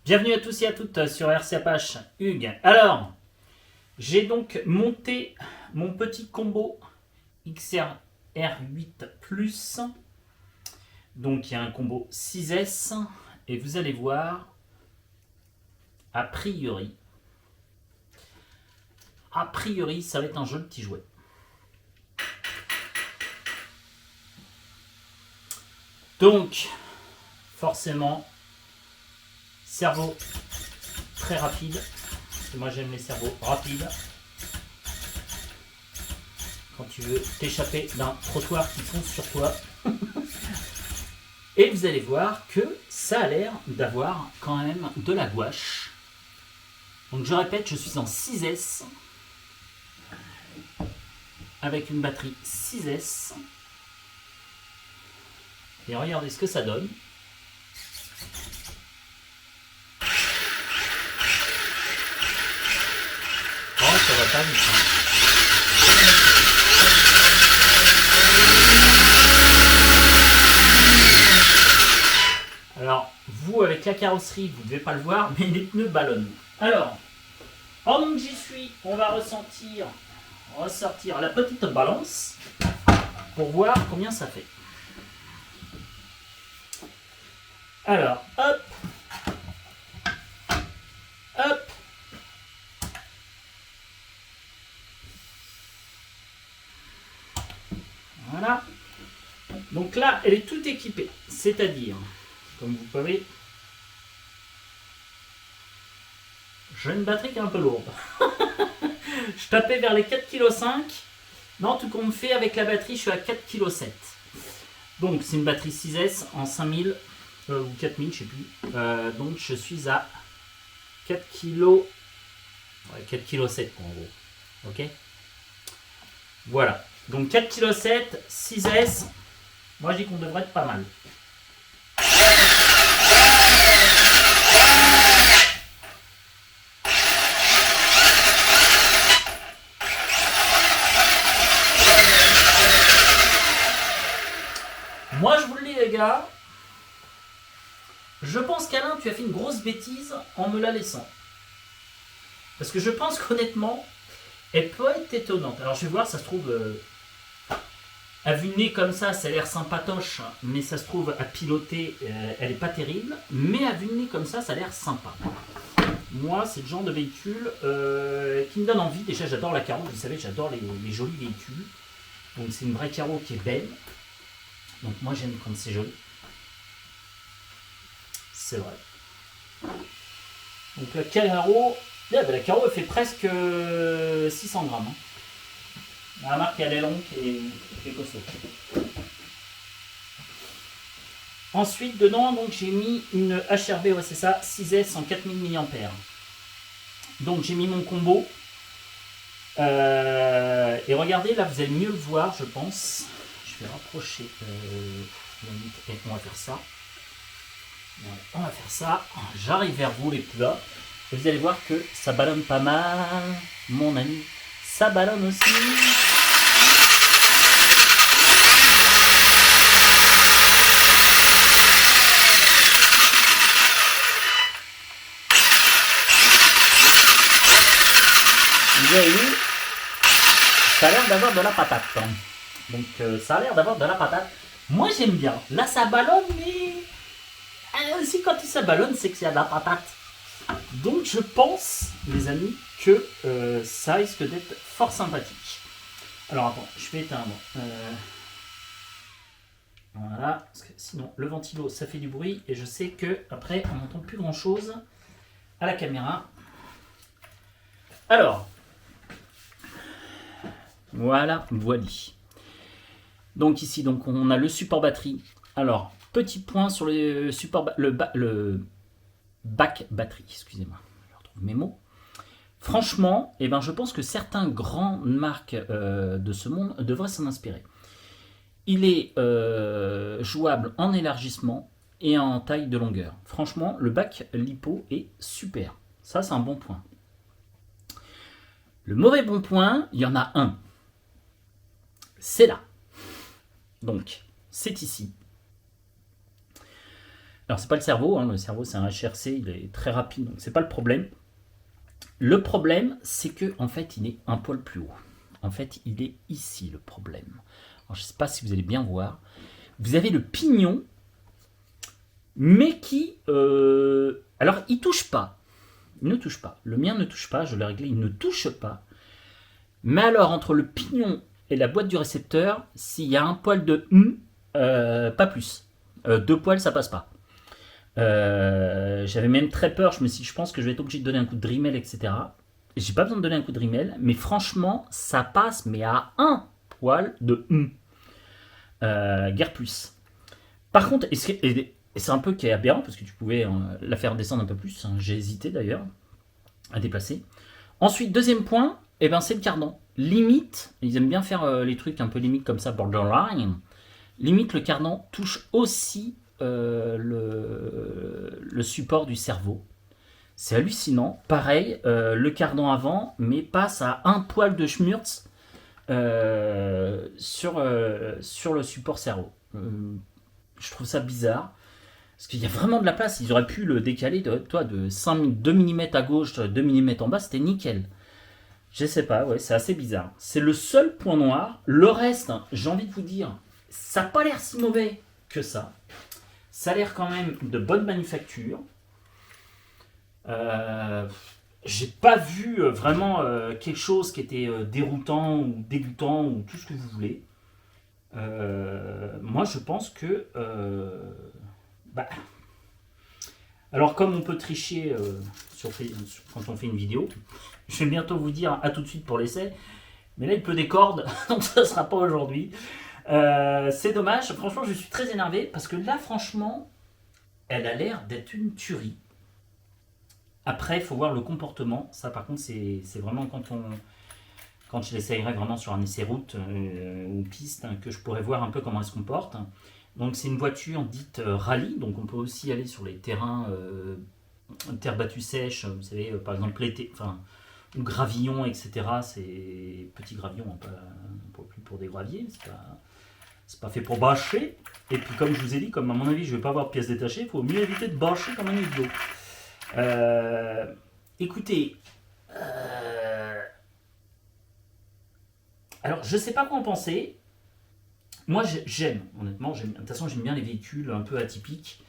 Bienvenue à tous et à toutes sur RC Apache, Hugues. Alors, j'ai donc monté mon petit combo XR8+. Donc, il y a un combo 6S. Et vous allez voir, a priori, ça va être un joli petit jouet. Donc, forcément, cerveau très rapide, parce que moi j'aime les cerveaux rapides. Quand tu veux t'échapper d'un trottoir qui fonce sur toi. Et vous allez voir que ça a l'air d'avoir quand même de la gouache. Donc je répète, je suis en 6S, avec une batterie 6S. Et regardez ce que ça donne. Oh, ça va pas vite. Alors, vous, avec la carrosserie, vous ne devez pas le voir, mais les pneus ballonnent. Alors, pendant que j'y suis, on va ressortir la petite balance pour voir combien ça fait. Alors, hop, hop. Voilà. Donc là, elle est toute équipée. C'est-à-dire, comme vous pouvez, j'ai une batterie qui est un peu lourde. Je tapais vers les 4,5 kg. Non, tout compte fait, avec la batterie, je suis à 4,7 kg. Donc, c'est une batterie 6S en 5000 ou 4000, je ne sais plus. Donc, je suis à 4 kg. Ouais, 4,7 kg en gros. Ok. Voilà. Donc 4,7 kg, 6S. Moi, je dis qu'on devrait être pas mal. Moi, je vous le dis, les gars. Je pense qu'Alain, tu as fait une grosse bêtise en me la laissant. Parce que je pense qu'honnêtement, elle peut être étonnante. Alors, je vais voir, ça se trouve... à vue de nez comme ça a l'air sympatoche, mais ça se trouve à piloter, elle n'est pas terrible. Mais à vue de nez comme ça a l'air sympa. Moi, c'est le genre de véhicule qui me donne envie. Déjà, j'adore la carreau. Vous savez, j'adore les jolis véhicules. Donc, c'est une vraie carreau qui est belle. Donc, moi, j'aime quand c'est joli. C'est vrai. Donc, la carreau, la carreau, elle fait presque 600 grammes. La remarque, elle est longue et costaud. Ensuite, dedans, donc j'ai mis une HRB, ouais, c'est ça, 6S en 4000 mAh. Donc j'ai mis mon combo. Et regardez, là, vous allez mieux le voir, je pense. Je vais rapprocher. Et on va faire ça. Voilà, on va faire ça. J'arrive vers vous, les plus là. Et vous allez voir que ça ballonne pas mal, mon ami. Ça ballonne aussi. Vous avez vu, ça a l'air d'avoir de la patate. Donc ça a l'air d'avoir de la patate. Moi j'aime bien. Là ça ballonne, mais aussi quand ça ballonne, c'est qu'il y a de la patate. Donc je pense, les amis, que ça risque d'être fort sympathique. Alors attends, je vais éteindre. Voilà, parce que sinon le ventilo ça fait du bruit et je sais que après on n'entend plus grand chose à la caméra. Alors, voilà. Donc ici, donc on a le support batterie. Alors, petit point sur le support, le bac batterie, excusez-moi, je retrouve mes mots. Franchement, eh ben, je pense que certaines grandes marques de ce monde devraient s'en inspirer. Il est jouable en élargissement et en taille de longueur. Franchement, le bac lipo est super. Ça, c'est un bon point. Le mauvais bon point, il y en a un. C'est là. Donc, c'est ici. Alors, c'est pas le cerveau. Le cerveau, c'est un HRC. Il est très rapide, donc c'est pas le problème. Le problème, c'est que en fait, il est un poil plus haut. En fait, il est ici le problème. Alors, je ne sais pas si vous allez bien voir. Vous avez le pignon, mais qui... alors, il touche pas. Il ne touche pas. Le mien ne touche pas. Je l'ai réglé. Il ne touche pas. Mais alors, entre le pignon et la boîte du récepteur, s'il y a un poil de pas plus. 2 poils, ça passe pas. J'avais même très peur. Je me suis dit, je pense que je vais être obligé de donner un coup de Dremel, etc. J'ai pas besoin de donner un coup de Dremel, mais franchement, ça passe, mais à un poil de guère plus. Par contre, et c'est un peu qui est aberrant, parce que tu pouvais la faire descendre un peu plus. Hein, j'ai hésité d'ailleurs à déplacer. Ensuite, deuxième point, c'est le cardan. Limite, ils aiment bien faire les trucs un peu limite comme ça, borderline. Limite, le cardan touche aussi le support du cerveau. C'est hallucinant. Pareil, le cardan avant, mais passe à un poil de schmurz sur le support cerveau. Je trouve ça bizarre. Parce qu'il y a vraiment de la place. Ils auraient pu le décaler de 2 mm à gauche, 2 mm en bas, c'était nickel. Je sais pas, ouais, c'est assez bizarre. C'est le seul point noir. Le reste, j'ai envie de vous dire, ça n'a pas l'air si mauvais que ça. Ça a l'air quand même de bonne manufacture. J'ai pas vu vraiment quelque chose qui était déroutant ou dégoûtant ou tout ce que vous voulez. Moi, je pense que... alors, comme on peut tricher quand on fait une vidéo, je vais bientôt vous dire à tout de suite pour l'essai. Mais là, il pleut des cordes, donc ça ne sera pas aujourd'hui. C'est dommage. Franchement, je suis très énervé parce que là, franchement, elle a l'air d'être une tuerie. Après, il faut voir le comportement. Ça, par contre, c'est vraiment quand je l'essayerai vraiment sur un essai route ou piste que je pourrais voir un peu comment elle se comporte. Donc, c'est une voiture dite rallye. Donc, on peut aussi aller sur les terrains terre battue sèche. Vous savez, par exemple, l'été, ou gravillon, etc. C'est petit gravillon, pas plus pour des graviers. C'est pas fait pour bâcher. Et puis, comme je vous ai dit, comme à mon avis, je vais pas avoir de pièces détachées, il faut mieux éviter de bâcher comme un idiot. Écoutez, alors je sais pas quoi en penser. Moi j'aime, honnêtement, de toute façon j'aime bien les véhicules un peu atypiques.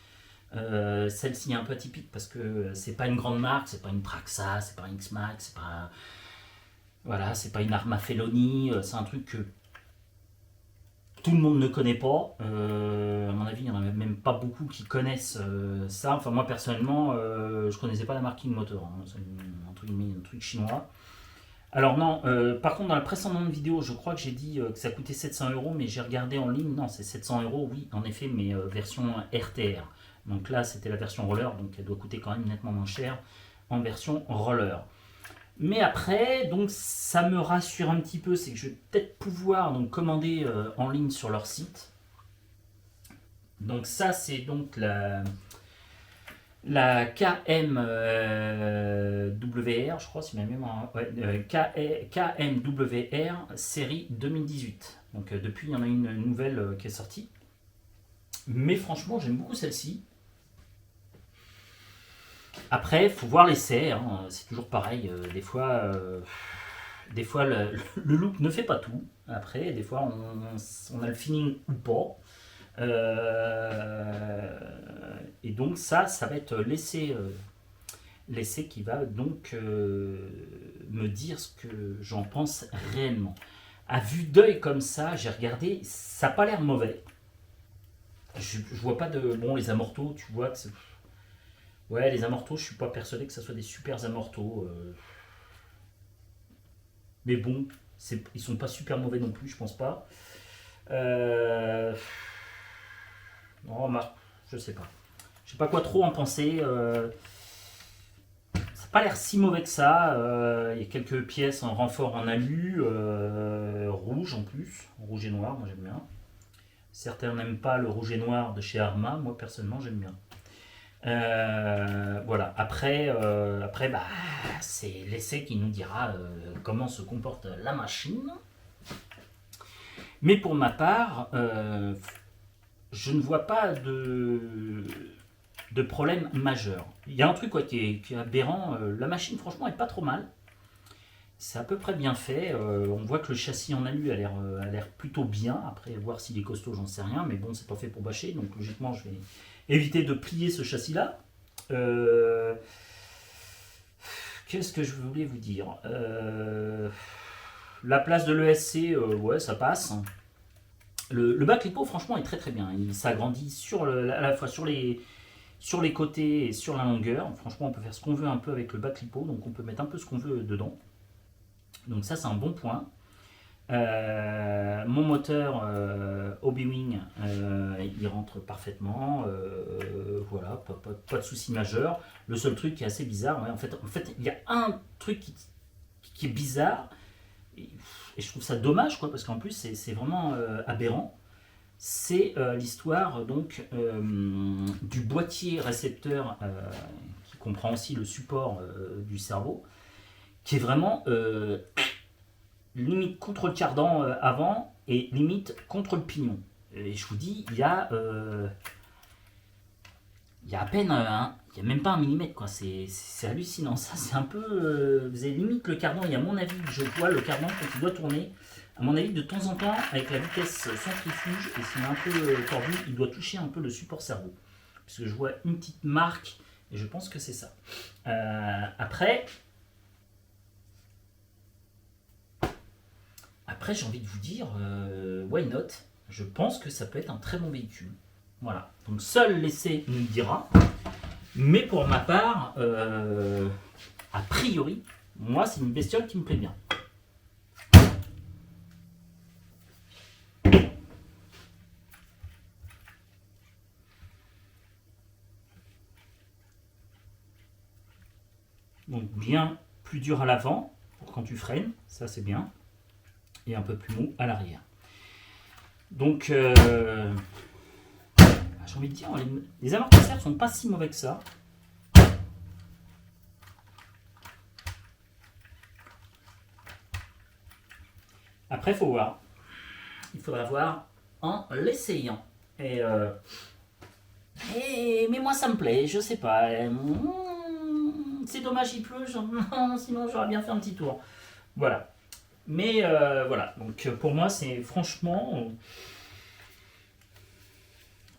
Celle-ci est un peu atypique parce que c'est pas une grande marque, c'est pas une Traxa, c'est pas une X-Max, c'est pas une Arma Feloni, c'est un truc que tout le monde ne connaît pas. À mon avis, il n'y en a même pas beaucoup qui connaissent ça. Enfin, moi personnellement, je connaissais pas la marque King Motor. Hein. C'est un truc chinois. Alors non, par contre, dans la précédente vidéo, je crois que j'ai dit que ça coûtait 700 €, mais j'ai regardé en ligne. Non, c'est 700 €, oui, en effet, mais version RTR. Donc là, c'était la version roller, donc elle doit coûter quand même nettement moins cher en version roller. Mais après, donc ça me rassure un petit peu, c'est que je vais peut-être pouvoir donc commander en ligne sur leur site. Donc ça, c'est donc la KMWR, je crois, si ma mémoire, KMWR série 2018. Donc depuis, il y en a une nouvelle qui est sortie. Mais franchement, j'aime beaucoup celle-ci. Après, il faut voir l'essai, hein, c'est toujours pareil. Des fois, le look ne fait pas tout. Après, des fois, on a le feeling ou pas. Et donc ça va être l'essai qui va donc me dire ce que j'en pense réellement. À vue d'œil comme ça, j'ai regardé, ça n'a pas l'air mauvais. Je vois pas de... Bon, les amortos, tu vois que c'est... Ouais, les amortos, je suis pas persuadé que ce soit des super amortos. Mais bon, ils sont pas super mauvais non plus, je pense pas. Non, je sais pas. Je sais pas quoi trop en penser. Ça n'a pas l'air si mauvais que ça. Il y a quelques pièces en renfort en alu, rouge en plus, rouge et noir, moi j'aime bien. Certains n'aiment pas le rouge et noir de chez Arma, moi personnellement j'aime bien. Voilà. Après bah, c'est l'essai qui nous dira comment se comporte la machine. Mais pour ma part, je ne vois pas de problème majeur. Il y a un truc quoi, qui est aberrant. La machine, franchement, est pas trop mal. C'est à peu près bien fait. On voit que le châssis en alu a l'air plutôt bien. Après, voir s'il est costaud, j'en sais rien. Mais bon, c'est pas fait pour bâcher. Donc, logiquement, je vais éviter de plier ce châssis-là. Qu'est-ce que je voulais vous dire la place de l'ESC, ouais, ça passe. Le bac lipo, franchement, est très très bien. Il s'agrandit à la fois sur les côtés et sur la longueur. Franchement, on peut faire ce qu'on veut un peu avec le bac lipo, donc on peut mettre un peu ce qu'on veut dedans. Donc ça, c'est un bon point. Mon moteur Hobby-Wing, il rentre parfaitement. Voilà, pas de souci majeur. Le seul truc qui est assez bizarre, ouais, en fait, il y a un truc qui est bizarre. Et je trouve ça dommage, quoi, parce qu'en plus, c'est vraiment aberrant. C'est l'histoire donc du boîtier récepteur qui comprend aussi le support du cerveau, qui est vraiment limite contre le cardan avant et limite contre le pignon. Et je vous dis, il y a à peine il n'y a même pas un millimètre, quoi. C'est hallucinant. Ça, c'est un peu. Vous avez limite le cardan, et à mon avis, je vois le cardan quand il doit tourner. À mon avis, de temps en temps, avec la vitesse centrifuge, et s'il est un peu tordu, il doit toucher un peu le support cerveau. Parce que je vois une petite marque, et je pense que c'est ça. Après, j'ai envie de vous dire, why not? Je pense que ça peut être un très bon véhicule. Voilà. Donc, seul l'essai nous le dira. Mais pour ma part, a priori, moi, c'est une bestiole qui me plaît bien. Donc bien plus dur à l'avant pour quand tu freines, ça c'est bien, et un peu plus mou à l'arrière. Donc j'ai envie de dire, les amortisseurs sont pas si mauvais que ça. Après, il faut voir. Il faudra voir en l'essayant. Mais moi, ça me plaît, je sais pas. C'est dommage, il pleut, sinon j'aurais bien fait un petit tour. Voilà. Mais voilà. Donc pour moi, c'est franchement.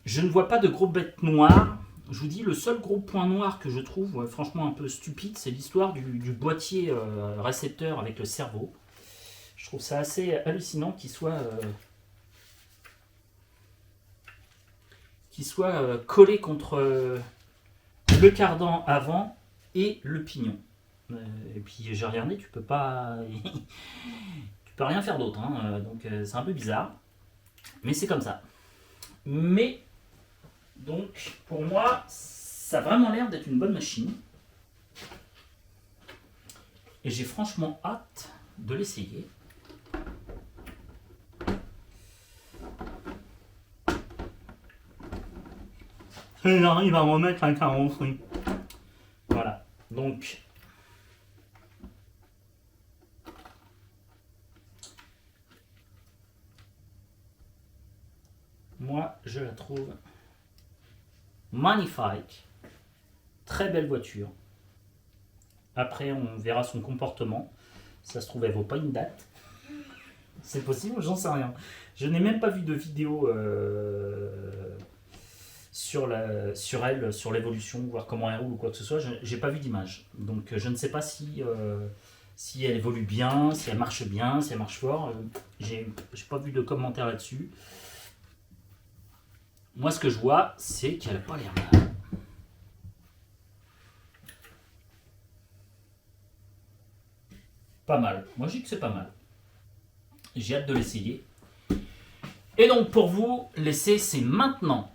Je ne vois pas de gros bêtes noires. Je vous dis, le seul gros point noir que je trouve franchement un peu stupide, c'est l'histoire du boîtier récepteur avec le cerveau. Je trouve ça assez hallucinant qu'il soit collé contre le cardan avant et le pignon. Et puis j'ai regardé, tu peux rien faire d'autre, hein, donc c'est un peu bizarre, mais c'est comme ça. Mais donc pour moi, ça a vraiment l'air d'être une bonne machine, et j'ai franchement hâte de l'essayer. Et là, il va remettre un carrosserie. Voilà. Donc, moi, je la trouve magnifique. Très belle voiture. Après, on verra son comportement. Ça se trouve, elle vaut pas une date. C'est possible, j'en sais rien. Je n'ai même pas vu de vidéo sur elle, sur l'évolution, voir comment elle roule ou quoi que ce soit. J'ai pas vu d'image. Donc je ne sais pas si elle évolue bien, si elle marche bien, si elle marche fort. J'ai pas vu de commentaires là-dessus. Moi, ce que je vois, c'est qu'elle n'a pas l'air mal. Pas mal. Moi, je dis que c'est pas mal. J'ai hâte de l'essayer. Et donc, pour vous, l'essai, c'est maintenant.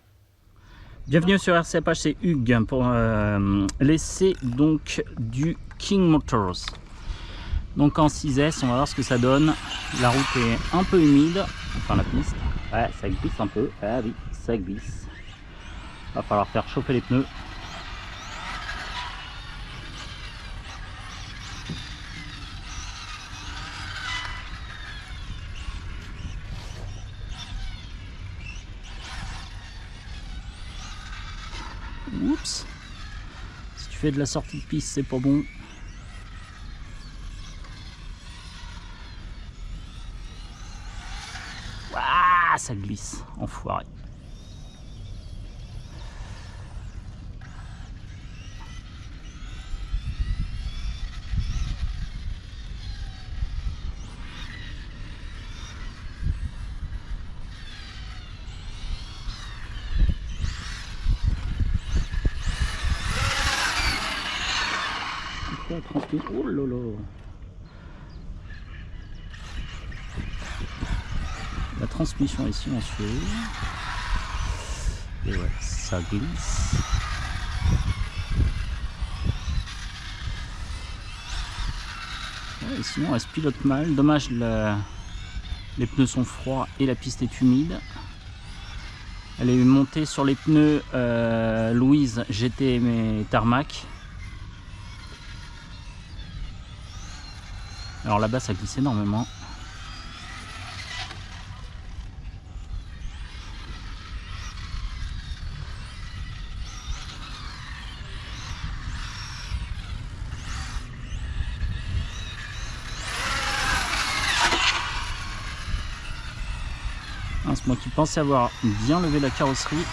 Bienvenue sur RCPH, c'est Hugues pour l'essai donc du King Motors. Donc en 6S, on va voir ce que ça donne. La route est un peu humide, enfin la piste. Ouais, ça glisse un peu. Ah oui, ça glisse. Va falloir faire chauffer les pneus. Oups. Si tu fais de la sortie de piste, c'est pas bon. Ah, ça glisse, enfoiré. Oh là là. La transmission est silencieuse. Et ouais, ça glisse. Ouais, et sinon, elle se pilote mal. Dommage, les pneus sont froids et la piste est humide. Elle est montée sur les pneus Louise GT mais Tarmac. Alors là-bas, ça glisse énormément. C'est moi qui pensais avoir bien levé la carrosserie.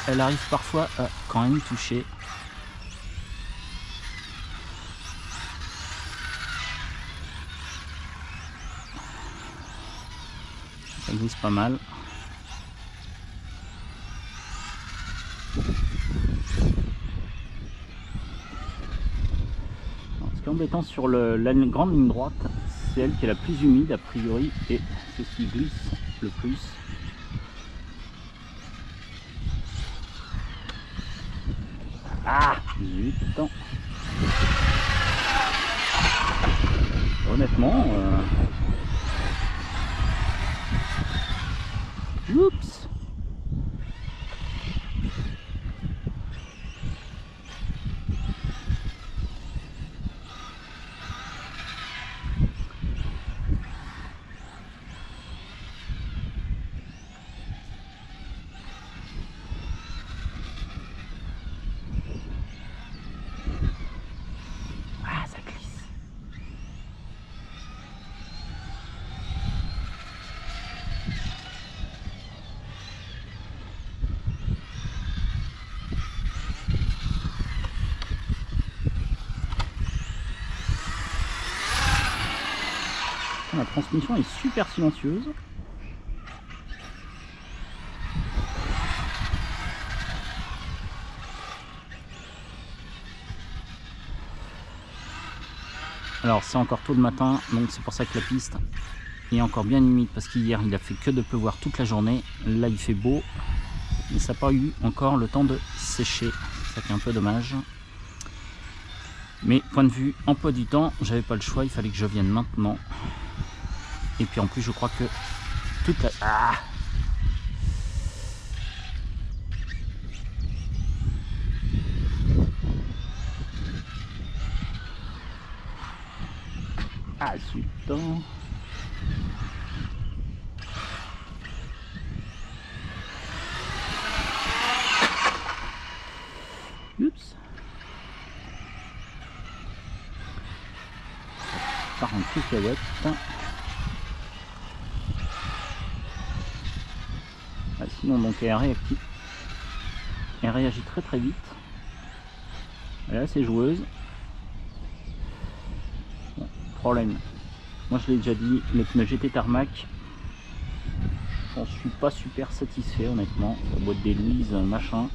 Elle arrive parfois à quand même toucher. Ça glisse pas mal. Alors, ce qui est embêtant sur la grande ligne droite, c'est elle qui est la plus humide a priori et c'est ce qui glisse le plus. Ah, zut, putain. Honnêtement, oups. La transmission est super silencieuse. Alors c'est encore tôt le matin, donc c'est pour ça que la piste est encore bien humide parce qu'hier il a fait que de pleuvoir toute la journée. Là il fait beau, mais ça n'a pas eu encore le temps de sécher. Ça qui est un peu dommage. Mais point de vue emploi du temps, j'avais pas le choix, il fallait que je vienne maintenant. Et puis en plus je crois que toute la... Ah, putain. Oups. Par un cacahuète. Ah, sinon donc elle réagit très très vite. Elle est assez joueuse. Bon, problème. Moi je l'ai déjà dit, les pneus GT Tarmac, j'en suis pas super satisfait honnêtement. La boîte des Louise machin.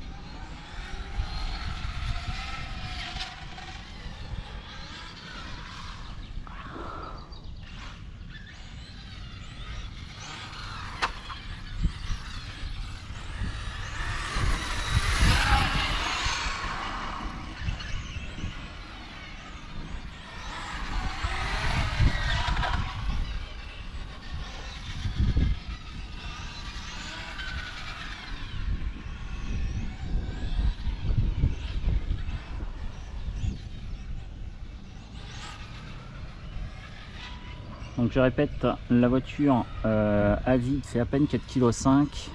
Donc je répète, la voiture à vide fait à peine 4,5 kg.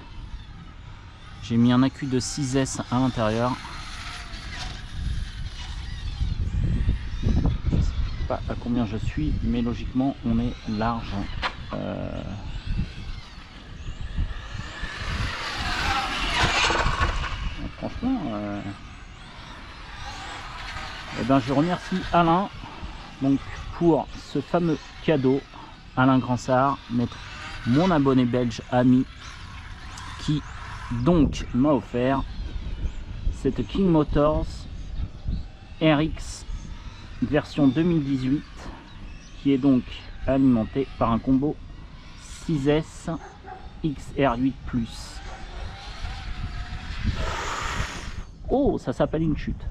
J'ai mis un accu de 6S à l'intérieur. pas à combien je suis, mais logiquement on est large. Franchement, eh ben, je remercie Alain donc, pour ce fameux cadeau. Alain Gransart, mon abonné belge ami, qui donc m'a offert cette King Motors RX version 2018 qui est donc alimentée par un combo 6S XR8 Plus. Oh, ça s'appelle une chute.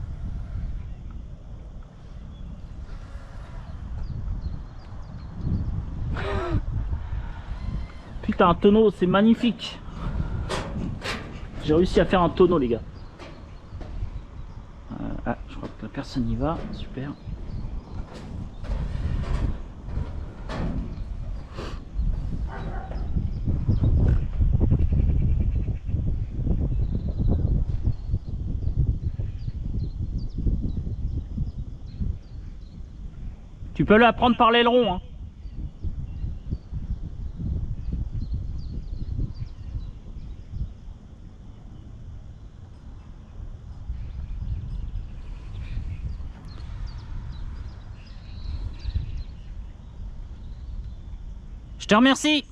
Putain, un tonneau, c'est magnifique. J'ai réussi à faire un tonneau, les gars. Ah, je crois que la personne y va. Super. Tu peux la prendre par l'aileron, hein. Je te remercie.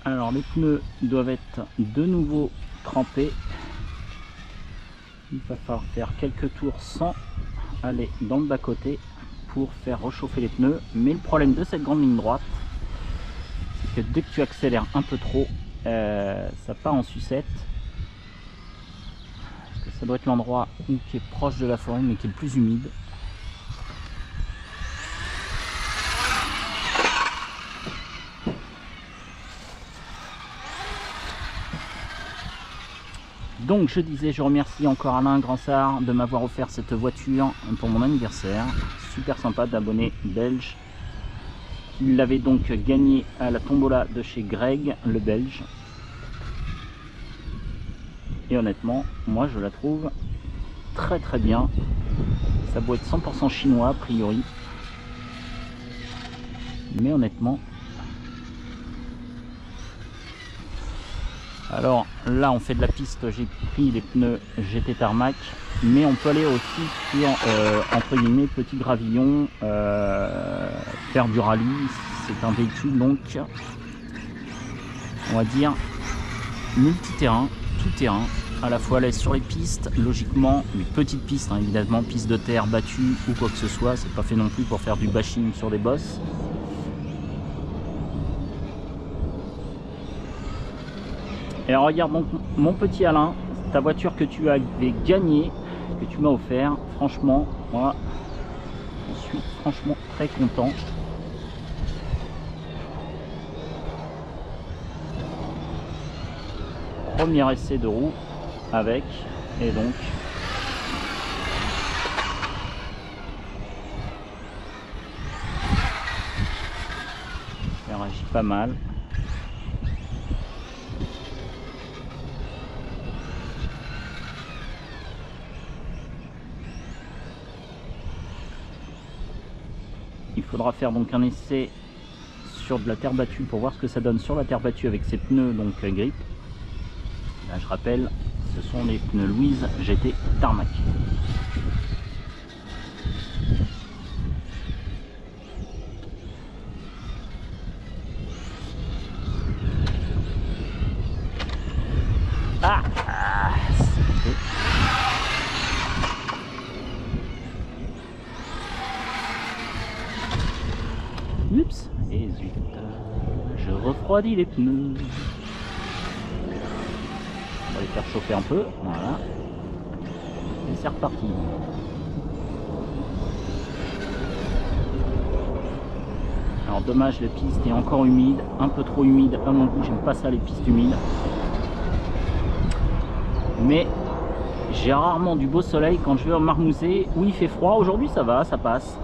Alors les pneus doivent être de nouveau trempés. Il va falloir faire quelques tours sans aller dans le bas-côté pour faire réchauffer les pneus. Mais le problème de cette grande ligne droite, c'est que dès que tu accélères un peu trop, ça part en sucette. Parce que ça doit être l'endroit qui est proche de la forêt mais qui est le plus humide. Donc je disais, je remercie encore Alain Gransart de m'avoir offert cette voiture pour mon anniversaire. Super sympa d'abonné belge. Il l'avait donc gagné à la tombola de chez Greg, le belge. Et honnêtement, moi je la trouve très très bien. Ça doit être 100% chinois a priori. Mais honnêtement... Alors là on fait de la piste, j'ai pris les pneus GT Tarmac, mais on peut aller aussi sur entre guillemets petit gravillon, faire du rallye. C'est un véhicule donc on va dire multi-terrain, tout terrain, à la fois aller sur les pistes, logiquement les petites pistes hein, évidemment, pistes de terre battues ou quoi que ce soit, c'est pas fait non plus pour faire du bashing sur des bosses. Et alors regarde donc mon petit Alain, ta voiture que tu avais gagnée, que tu m'as offert, franchement, moi, je suis franchement très content. Premier essai de roue avec, et donc, ça réagit pas mal. Il faudra faire donc un essai sur de la terre battue pour voir ce que ça donne sur la terre battue avec ces pneus donc grip. Là je rappelle, ce sont les pneus Louise GT Tarmac. Ah, oups, et zut, je refroidis les pneus. On va les faire chauffer un peu, voilà. Et c'est reparti. Alors dommage, la piste est encore humide, un peu trop humide à mon goût, j'aime pas ça les pistes humides. Mais j'ai rarement du beau soleil quand je vais en Marmousset où il fait froid. Aujourd'hui ça va, ça passe.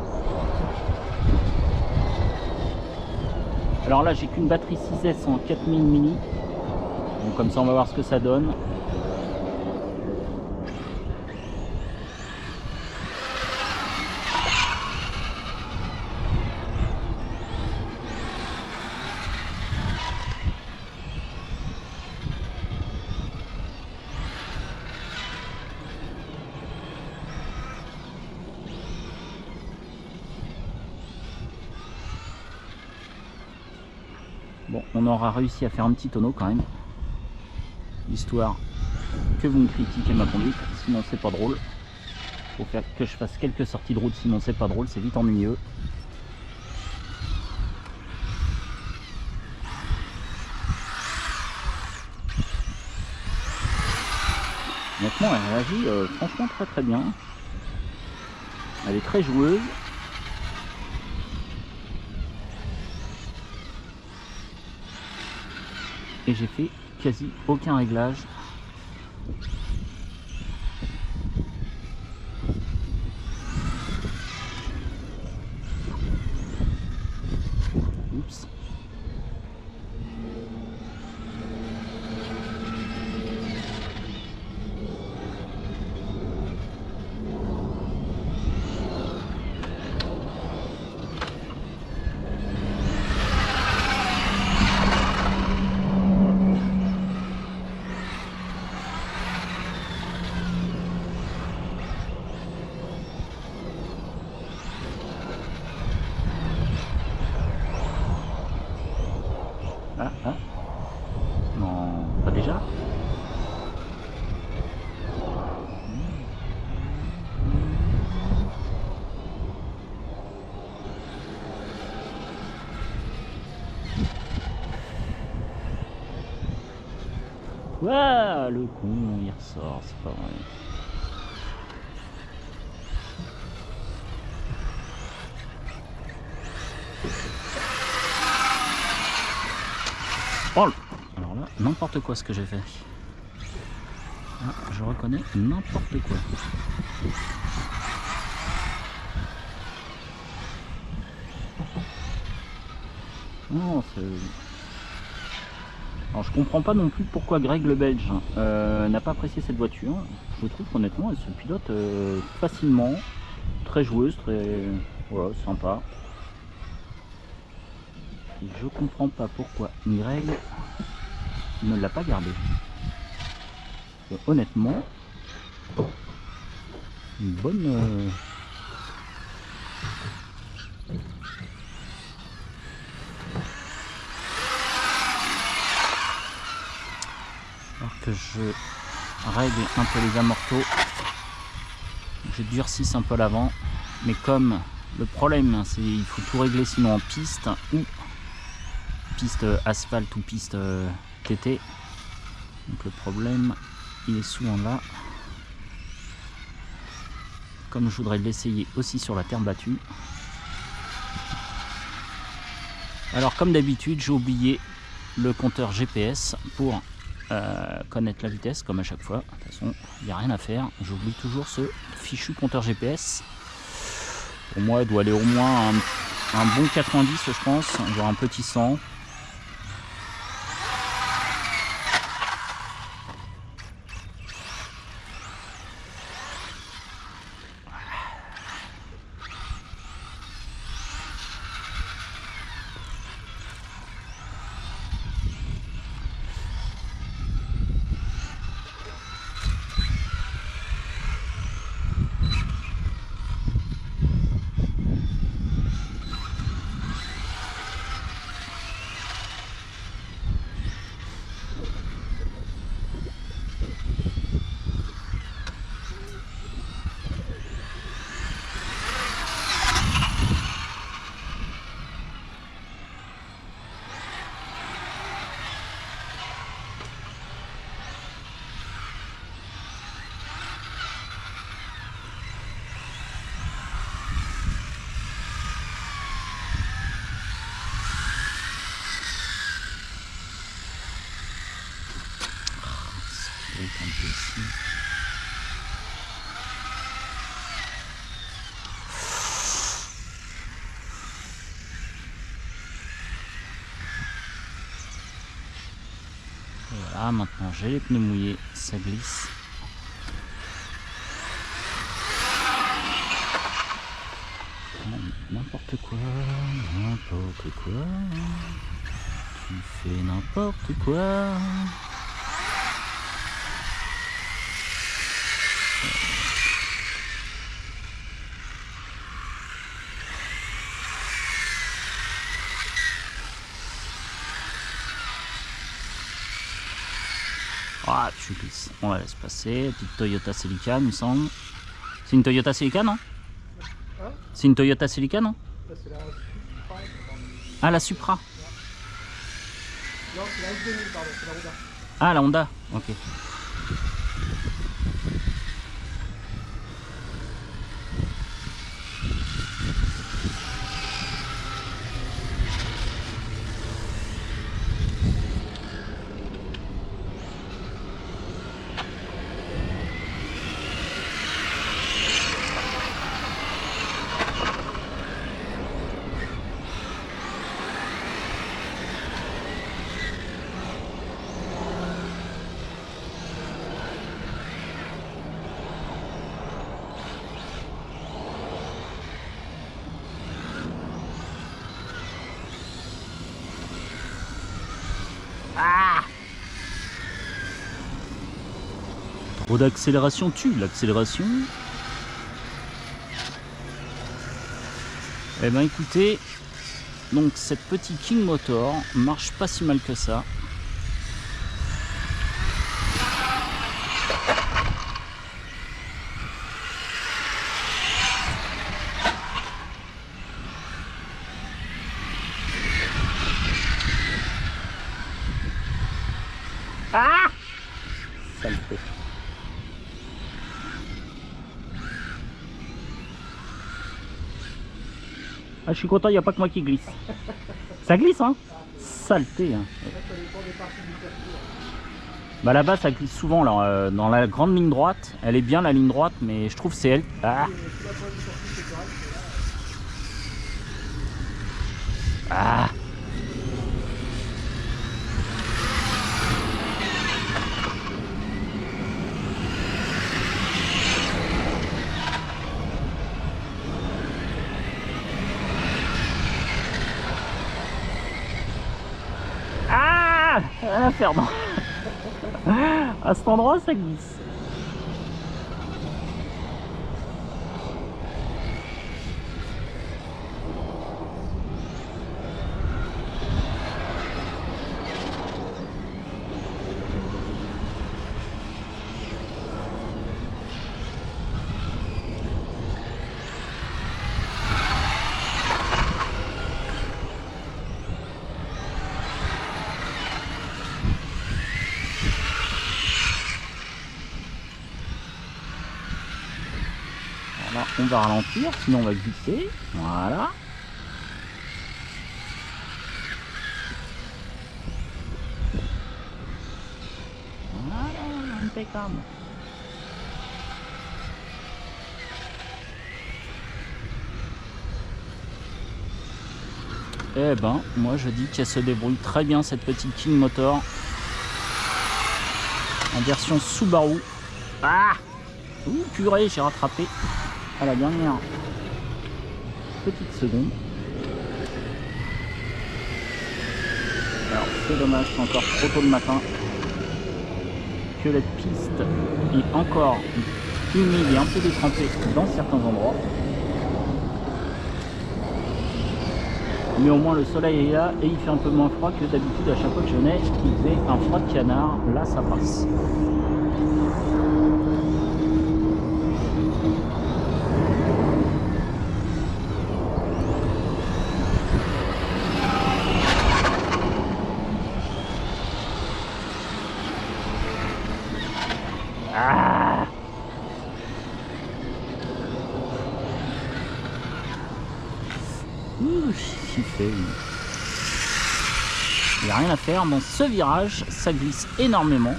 Alors là j'ai qu'une batterie 6S en 4000 mAh. Donc comme ça on va voir ce que ça donne. Bon, on aura réussi à faire un petit tonneau quand même, histoire que vous me critiquez ma conduite, sinon c'est pas drôle. Faut faire que je fasse quelques sorties de route, sinon c'est pas drôle, c'est vite ennuyeux. Honnêtement, elle réagit franchement très très bien. Elle est très joueuse. Et j'ai fait quasi aucun réglage. Oups. Ah, non, pas déjà. Ouah, le con, il ressort, c'est pas vrai. Oh, alors là, n'importe quoi ce que j'ai fait. Ah, je reconnais n'importe quoi. Non, c'est... Alors je comprends pas non plus pourquoi Greg le Belge n'a pas apprécié cette voiture. Je trouve qu'honnêtement elle se pilote facilement, très joueuse, très voilà, sympa. Et je comprends pas pourquoi Greg ne l'a pas gardée. Honnêtement, une bonne... Alors que je règle un peu les amortos, je durcisse un peu l'avant, mais comme le problème c'est qu'il faut tout régler sinon en piste ou piste asphalte ou piste TT, donc le problème il est souvent là. Comme je voudrais l'essayer aussi sur la terre battue, alors comme d'habitude j'ai oublié le compteur GPS pour connaître la vitesse comme à chaque fois. De toute façon il n'y a rien à faire, j'oublie toujours ce fichu compteur GPS. Pour moi il doit aller au moins un bon 90 je pense, voire un petit 100. un peu ici. Et voilà, maintenant j'ai les pneus mouillés, ça glisse. N'importe quoi, n'importe quoi. Tu fais n'importe quoi. Ah, tu glisses. On la laisse passer. Petite Toyota Celica, il me semble. C'est une Toyota Celica, non? C'est une Toyota Celica, non? Ah, la Supra. Non, c'est la S2000, pardon, c'est la Honda. Ah, la Honda, ok. Ah! Trop d'accélération tue l'accélération. Eh ben écoutez, donc cette petite King Motor marche pas si mal que ça. Ah! Saleté. Ah, je suis content, il n'y a pas que moi qui glisse. Ça glisse, hein? Saleté, hein. Bah là-bas, ça glisse souvent, là, dans la grande ligne droite. Elle est bien, la ligne droite, mais je trouve que c'est elle. Ah! Ah! Ah, Fernand. À cet endroit, ça glisse. Voilà, on va ralentir, sinon on va glisser. Voilà. Voilà, impeccable. Eh ben, moi je dis qu'elle se débrouille très bien cette petite King Motor. En version Subaru. Ah! Ouh, purée, j'ai rattrapé à la dernière petite seconde. Alors c'est dommage, c'est encore trop tôt le matin, que la piste est encore humide et un peu détrempée dans certains endroits. Mais au moins le soleil est là et il fait un peu moins froid que d'habitude. À chaque fois que je venais, il faisait un froid de canard. Là ça passe. Ah! Ouh, il fait. Il n'y a rien à faire dans ce virage, ça glisse énormément.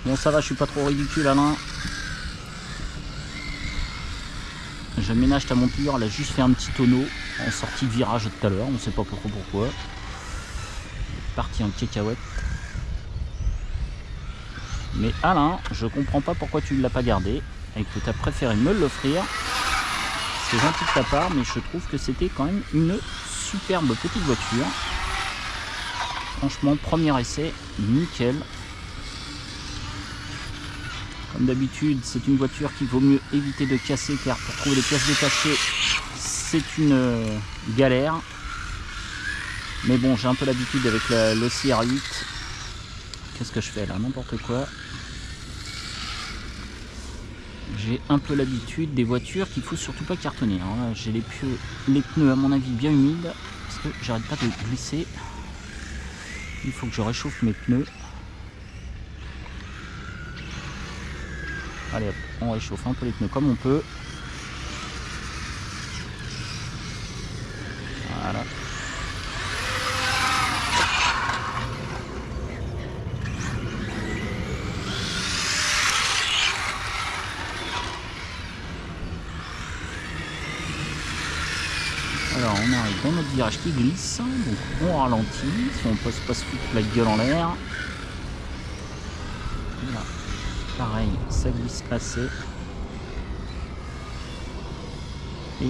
Bon, ça va, je suis pas trop ridicule, Alain. Je ménage ta monture, elle a juste fait un petit tonneau en sortie de virage tout à l'heure, on sait pas pourquoi. Parti en cacahuète. Mais Alain, je comprends pas pourquoi tu ne l'as pas gardé et que tu as préféré me l'offrir. C'est gentil de ta part, mais je trouve que c'était quand même une superbe petite voiture. Franchement, premier essai, nickel. Comme d'habitude, c'est une voiture qu'il vaut mieux éviter de casser, car pour trouver les pièces détachées, c'est une galère. Mais bon, j'ai un peu l'habitude avec le CR8. Qu'est-ce que je fais là? N'importe quoi. J'ai un peu l'habitude des voitures qu'il faut surtout pas cartonner. Alors là, j'ai les pneus à mon avis bien humides, parce que j'arrête pas de glisser. Il faut que je réchauffe mes pneus. Allez hop, on réchauffe un peu les pneus comme on peut. Voilà. Alors on arrive dans notre virage qui glisse, donc on ralentit, si on passe pas se foutre la gueule en l'air. Là, pareil, ça glisse assez. Et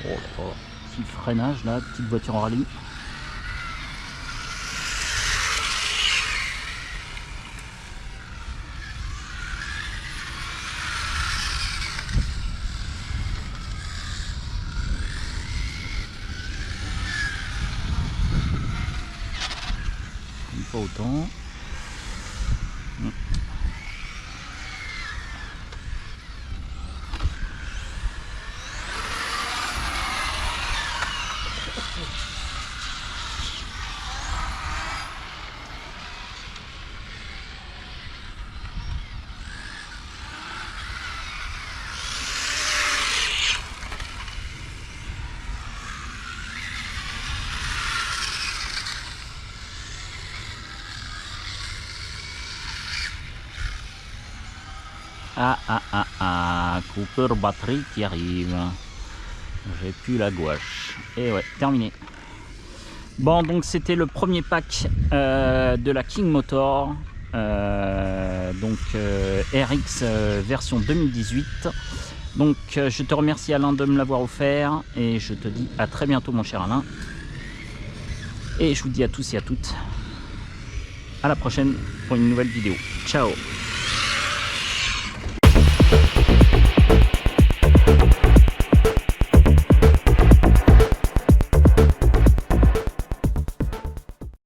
oh là là, petit freinage là, petite voiture en rallye. Pas autant. Coupeur batterie qui arrive. J'ai plus la gouache. Et ouais, terminé. Bon, donc c'était le premier pack de la King Motor. RX version 2018. Donc je te remercie Alain de me l'avoir offert. Et je te dis à très bientôt mon cher Alain. Et je vous dis à tous et à toutes à la prochaine pour une nouvelle vidéo. Ciao.